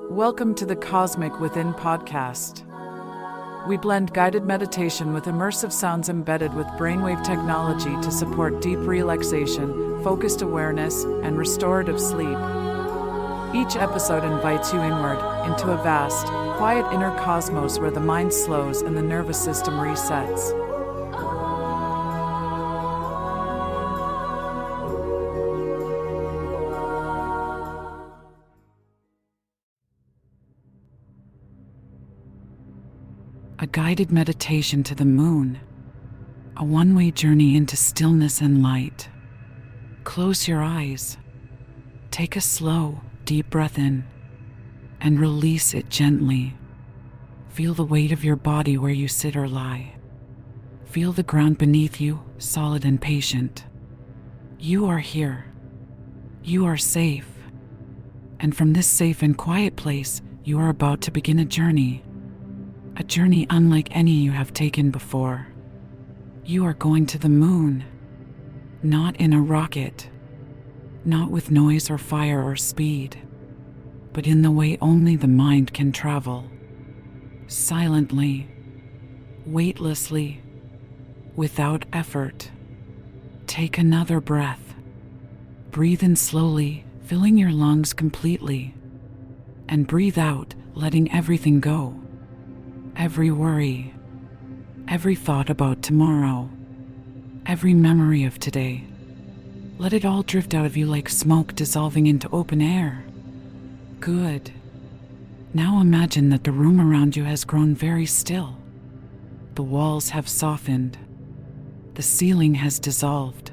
Welcome to the Cosmic Within podcast. We blend guided meditation with immersive sounds embedded with brainwave technology to support deep relaxation, focused awareness, and restorative sleep. Each episode invites you inward, into a vast, quiet inner cosmos where the mind slows and the nervous system resets. A guided meditation to the moon, a one-way journey into stillness and light. Close your eyes, take a slow, deep breath in, and release it gently. Feel the weight of your body where you sit or lie. Feel the ground beneath you, solid and patient. You are here. You are safe. And from this safe and quiet place, you are about to begin a journey. A journey unlike any you have taken before. You are going to the moon. Not in a rocket. Not with noise or fire or speed. But in the way only the mind can travel. Silently. Weightlessly. Without effort. Take another breath. Breathe in slowly, filling your lungs completely. And breathe out, letting everything go. Every worry, every thought about tomorrow, every memory of today. Let it all drift out of you like smoke dissolving into open air. Good. Now imagine that the room around you has grown very still. The walls have softened. The ceiling has dissolved.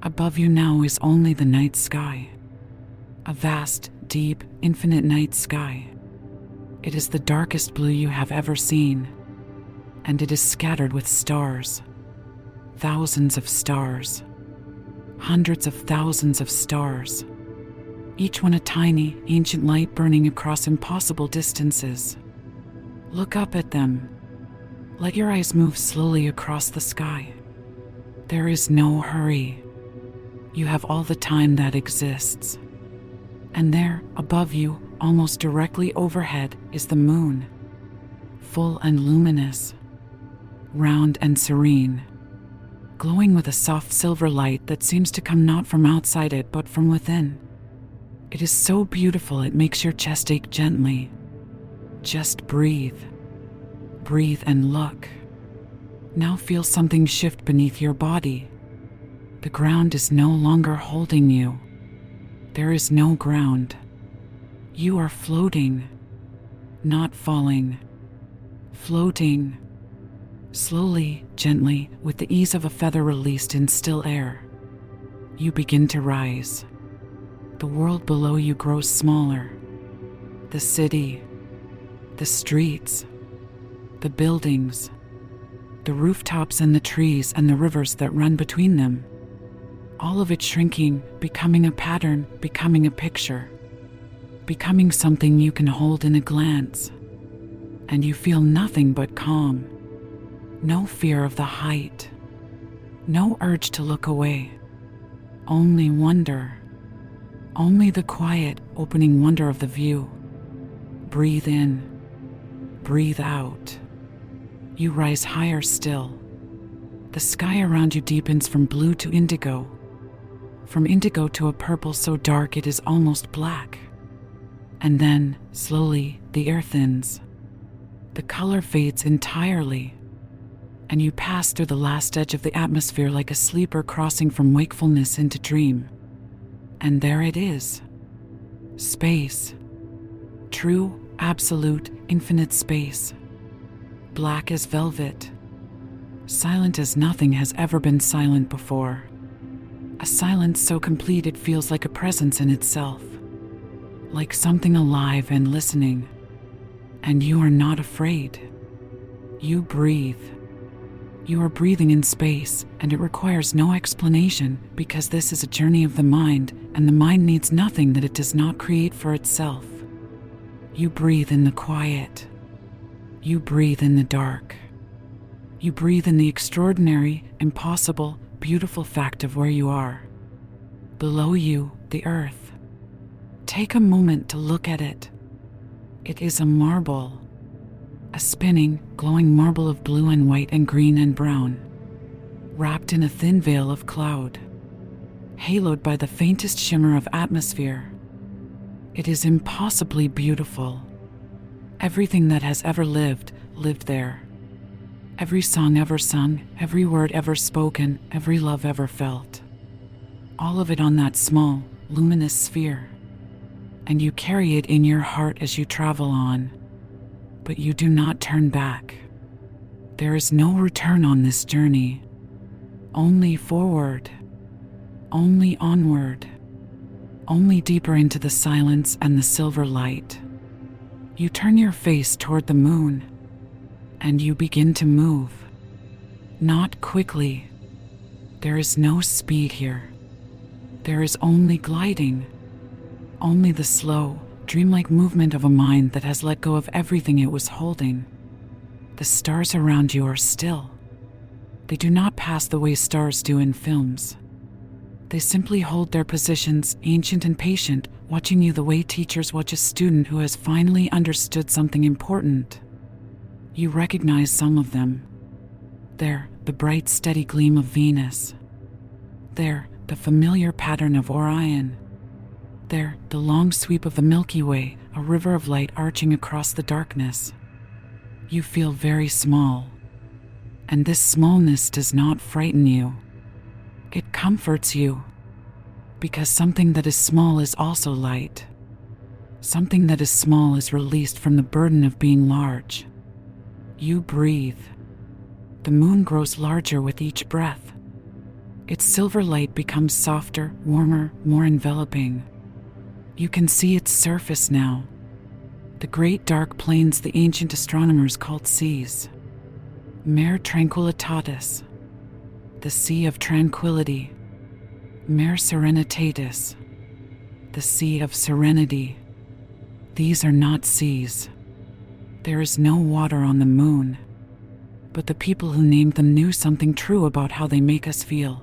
Above you now is only the night sky. A vast, deep, infinite night sky. It is the darkest blue you have ever seen, and it is scattered with stars. Thousands of stars. Hundreds of thousands of stars. Each one a tiny, ancient light burning across impossible distances. Look up at them. Let your eyes move slowly across the sky. There is no hurry. You have all the time that exists. And there, above you, almost directly overhead, is the moon. Full and luminous. Round and serene. Glowing with a soft silver light that seems to come not from outside it but from within. It is so beautiful it makes your chest ache gently. Just breathe. Breathe and look. Now feel something shift beneath your body. The ground is no longer holding you. There is no ground. You are floating, not falling. Floating. Slowly, gently, with the ease of a feather released in still air. You begin to rise. The world below you grows smaller. The city, the streets, the buildings, the rooftops and the trees and the rivers that run between them. All of it shrinking, becoming a pattern, becoming a picture. Becoming something you can hold in a glance. And you feel nothing but calm. No fear of the height. No urge to look away. Only wonder. Only the quiet, opening wonder of the view. Breathe in. Breathe out. You rise higher still. The sky around you deepens from blue to indigo. From indigo to a purple so dark it is almost black. And then, slowly, the air thins. The color fades entirely. And you pass through the last edge of the atmosphere like a sleeper crossing from wakefulness into dream. And there it is. Space. True, absolute, infinite space. Black as velvet. Silent as nothing has ever been silent before. A silence so complete it feels like a presence in itself. Like something alive and listening. And you are not afraid. You breathe. You are breathing in space, and it requires no explanation because this is a journey of the mind, and the mind needs nothing that it does not create for itself. You breathe in the quiet. You breathe in the dark. You breathe in the extraordinary, impossible, beautiful fact of where you are. Below you, the earth. Take a moment to look at it. It is a marble, a spinning, glowing marble of blue and white and green and brown, wrapped in a thin veil of cloud, haloed by the faintest shimmer of atmosphere. It is impossibly beautiful. Everything that has ever lived, lived there. Every song ever sung, every word ever spoken, every love ever felt. All of it on that small, luminous sphere. And you carry it in your heart as you travel on. But you do not turn back. There is no return on this journey. Only forward. Only onward. Only deeper into the silence and the silver light. You turn your face toward the moon, and you begin to move. Not quickly. There is no speed here. There is only gliding. Only the slow, dreamlike movement of a mind that has let go of everything it was holding. The stars around you are still. They do not pass the way stars do in films. They simply hold their positions, ancient and patient, watching you the way teachers watch a student who has finally understood something important. You recognize some of them. There, the bright, steady gleam of Venus. There, the familiar pattern of Orion. There, the long sweep of the Milky Way, a river of light arching across the darkness. You feel very small. And this smallness does not frighten you. It comforts you. Because something that is small is also light. Something that is small is released from the burden of being large. You breathe. The moon grows larger with each breath. Its silver light becomes softer, warmer, more enveloping. You can see its surface now. The great dark plains the ancient astronomers called seas. Mare tranquillitatis. The sea of tranquility. Mare serenitatis. The sea of serenity. These are not seas. There is no water on the moon. But the people who named them knew something true about how they make us feel.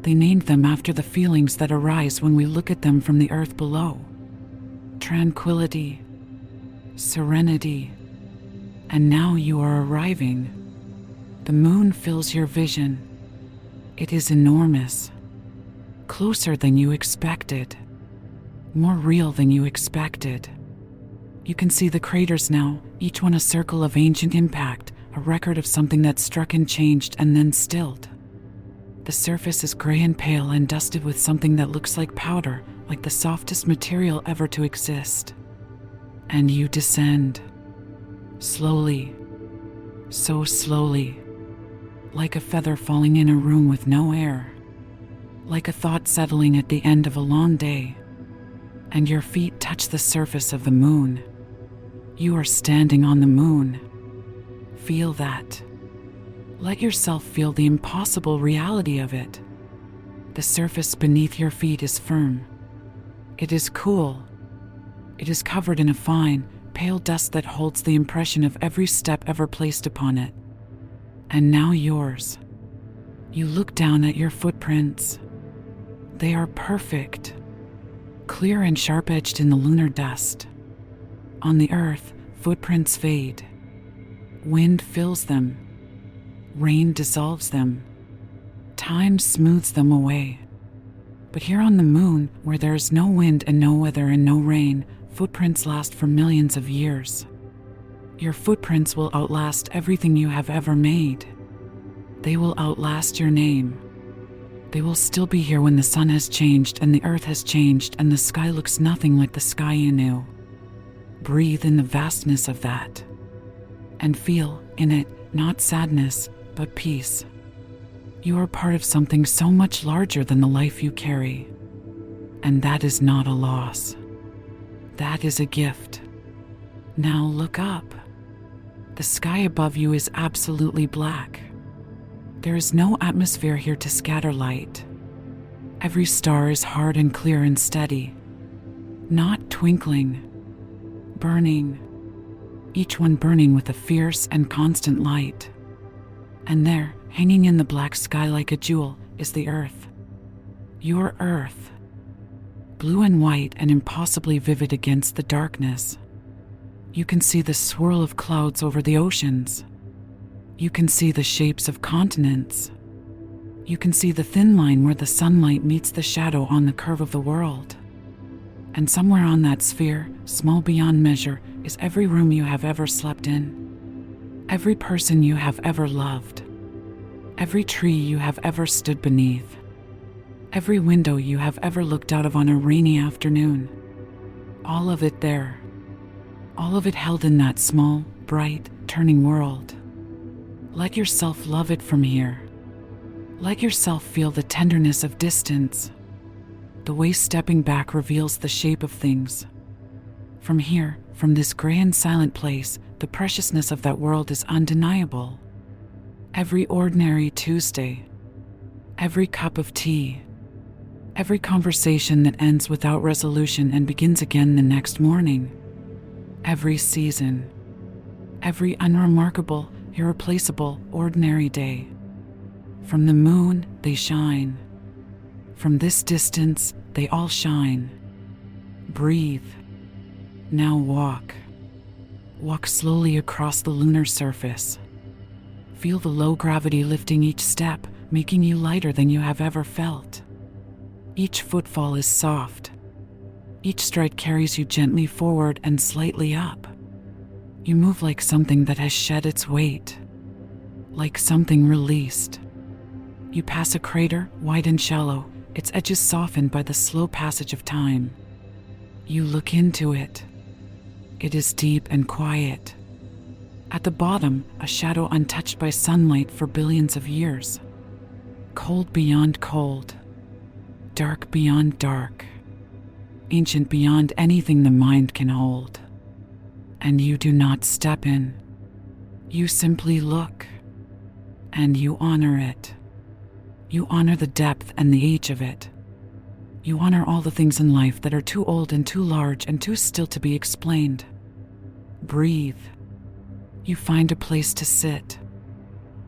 They named them after the feelings that arise when we look at them from the earth below. Tranquility. Serenity. And now you are arriving. The moon fills your vision. It is enormous. Closer than you expected. More real than you expected. You can see the craters now, each one a circle of ancient impact, a record of something that struck and changed and then stilled. The surface is gray and pale and dusted with something that looks like powder, like the softest material ever to exist. And you descend. Slowly. So slowly. Like a feather falling in a room with no air. Like a thought settling at the end of a long day. And your feet touch the surface of the moon. You are standing on the moon. Feel that. Let yourself feel the impossible reality of it. The surface beneath your feet is firm. It is cool. It is covered in a fine, pale dust that holds the impression of every step ever placed upon it. And now yours. You look down at your footprints. They are perfect. Clear and sharp-edged in the lunar dust. On the earth, footprints fade. Wind fills them. Rain dissolves them. Time smooths them away. But here on the moon, where there is no wind and no weather and no rain, footprints last for millions of years. Your footprints will outlast everything you have ever made. They will outlast your name. They will still be here when the sun has changed and the earth has changed and the sky looks nothing like the sky you knew. Breathe in the vastness of that. And feel, in it, not sadness, but peace. You are part of something so much larger than the life you carry. And that is not a loss. That is a gift. Now look up. The sky above you is absolutely black. There is no atmosphere here to scatter light. Every star is hard and clear and steady. Not twinkling. Burning. Each one burning with a fierce and constant light. And there, hanging in the black sky like a jewel, is the earth. Your earth. Blue and white and impossibly vivid against the darkness. You can see the swirl of clouds over the oceans. You can see the shapes of continents. You can see the thin line where the sunlight meets the shadow on the curve of the world. And somewhere on that sphere, small beyond measure, is every room you have ever slept in, every person you have ever loved, every tree you have ever stood beneath, every window you have ever looked out of on a rainy afternoon. All of it there. All of it held in that small, bright, turning world. Let yourself love it from here. Let yourself feel the tenderness of distance. The way stepping back reveals the shape of things. From here, from this gray and silent place, the preciousness of that world is undeniable. Every ordinary Tuesday, every cup of tea, every conversation that ends without resolution and begins again the next morning, every season, every unremarkable, irreplaceable, ordinary day. From the moon, they shine. From this distance, they all shine. Breathe. Now walk. Walk slowly across the lunar surface. Feel the low gravity lifting each step, making you lighter than you have ever felt. Each footfall is soft. Each stride carries you gently forward and slightly up. You move like something that has shed its weight, like something released. You pass a crater, wide and shallow, its edges softened by the slow passage of time. You look into it. It is deep and quiet. At the bottom, a shadow untouched by sunlight for billions of years. Cold beyond cold. Dark beyond dark. Ancient beyond anything the mind can hold. And you do not step in. You simply look. And you honor it. You honor the depth and the age of it. You honor all the things in life that are too old and too large and too still to be explained. Breathe. You find a place to sit.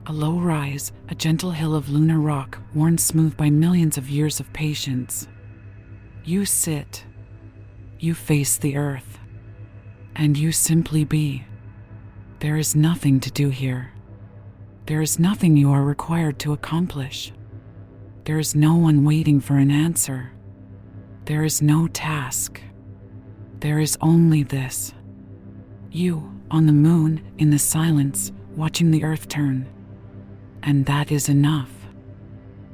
A low rise, a gentle hill of lunar rock worn smooth by millions of years of patience. You sit. You face the earth. And you simply be. There is nothing to do here. There is nothing you are required to accomplish. There is no one waiting for an answer. There is no task. There is only this. You, on the moon, in the silence, watching the earth turn. And that is enough.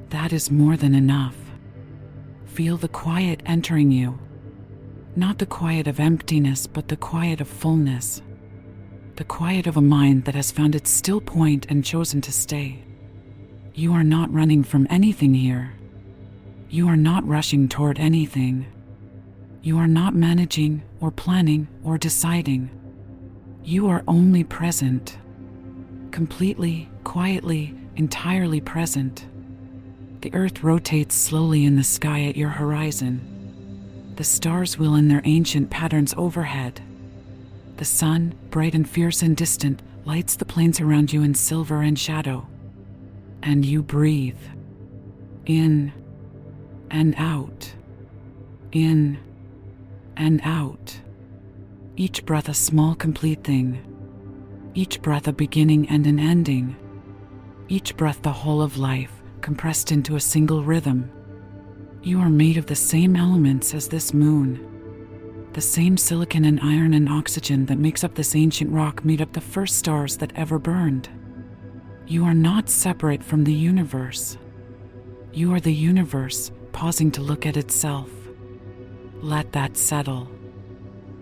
That is more than enough. Feel the quiet entering you. Not the quiet of emptiness, but the quiet of fullness. The quiet of a mind that has found its still point and chosen to stay. You are not running from anything here. You are not rushing toward anything. You are not managing or planning or deciding. You are only present. Completely, quietly, entirely present. The earth rotates slowly in the sky at your horizon. The stars wheel in their ancient patterns overhead. The sun, bright and fierce and distant, lights the plains around you in silver and shadow. And you breathe. In and out. In and out. Each breath a small complete thing. Each breath a beginning and an ending. Each breath the whole of life, compressed into a single rhythm. You are made of the same elements as this moon. The same silicon and iron and oxygen that makes up this ancient rock made up the first stars that ever burned. You are not separate from the universe. You are the universe, pausing to look at itself. Let that settle.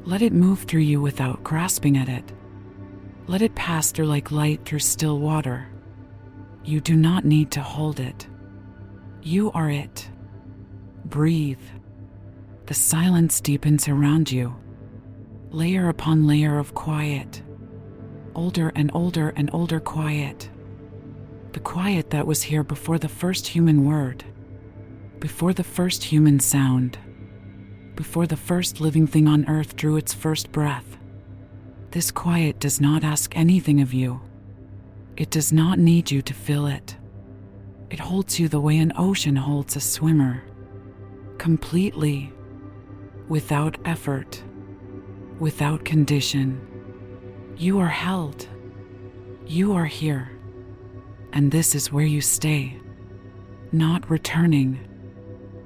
Let it move through you without grasping at it. Let it pass through like light through still water. You do not need to hold it. You are it. Breathe. The silence deepens around you. Layer upon layer of quiet. Older and older and older quiet. The quiet that was here before the first human word. Before the first human sound. Before the first living thing on earth drew its first breath. This quiet does not ask anything of you. It does not need you to fill it. It holds you the way an ocean holds a swimmer. Completely. Without effort. Without condition. You are held. You are here. And this is where you stay. Not returning.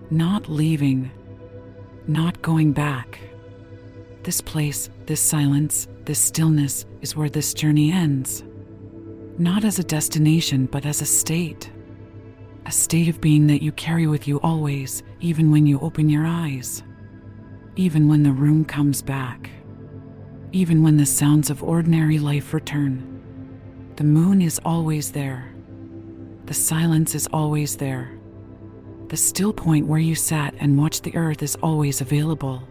Not leaving. Not going back. This place, this silence, this stillness is where this journey ends. Not as a destination, but as a state. A state of being that you carry with you always, even when you open your eyes. Even when the room comes back. Even when the sounds of ordinary life return. The moon is always there. The silence is always there. The still point where you sat and watched the earth is always available.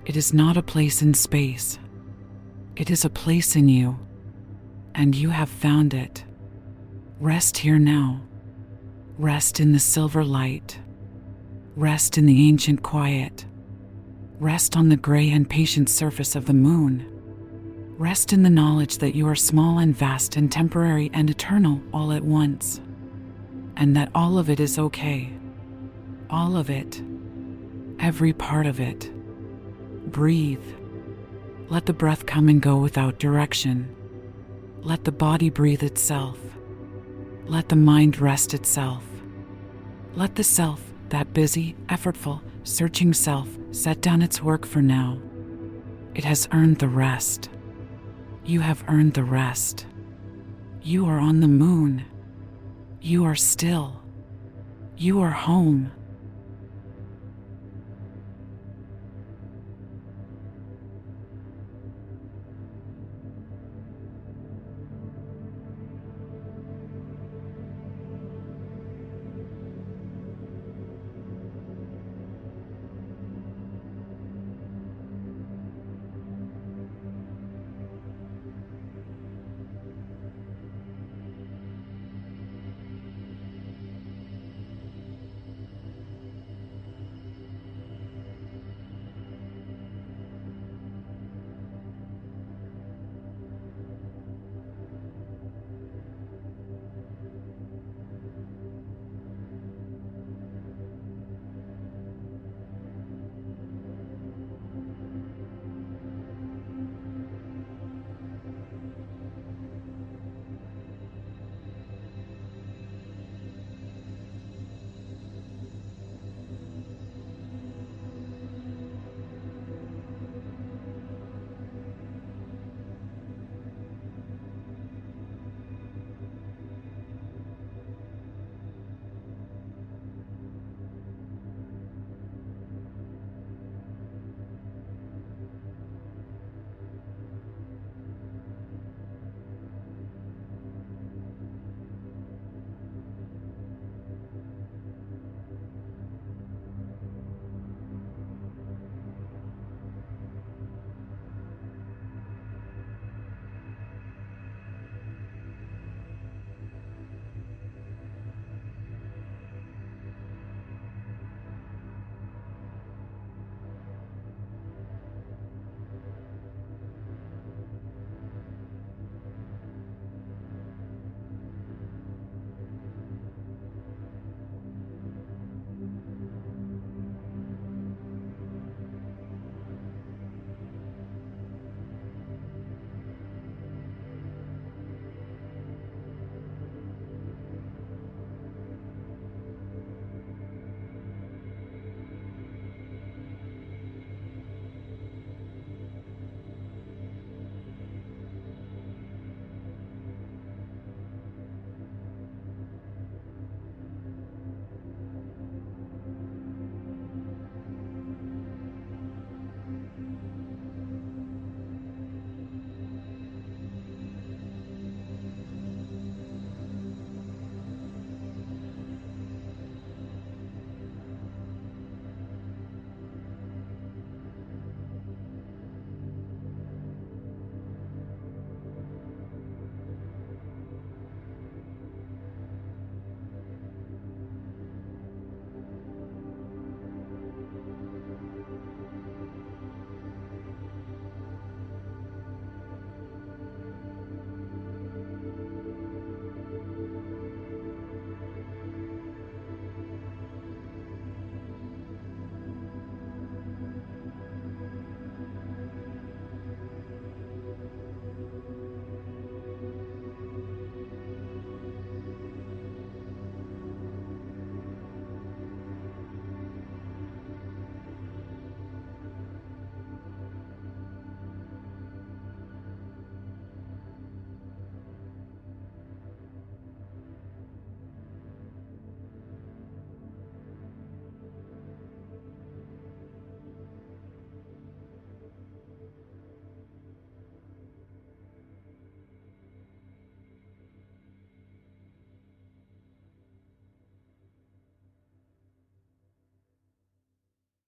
It is not a place in space. It is a place in you. And you have found it. Rest here now. Rest in the silver light. Rest in the ancient quiet. Rest on the gray and patient surface of the moon. Rest in the knowledge that you are small and vast and temporary and eternal all at once. And that all of it is okay. All of it. Every part of it. Breathe. Let the breath come and go without direction. Let the body breathe itself. Let the mind rest itself. Let the self, that busy, effortful, searching self, set down its work for now. It has earned the rest. You have earned the rest. You are on the moon. You are still. You are home.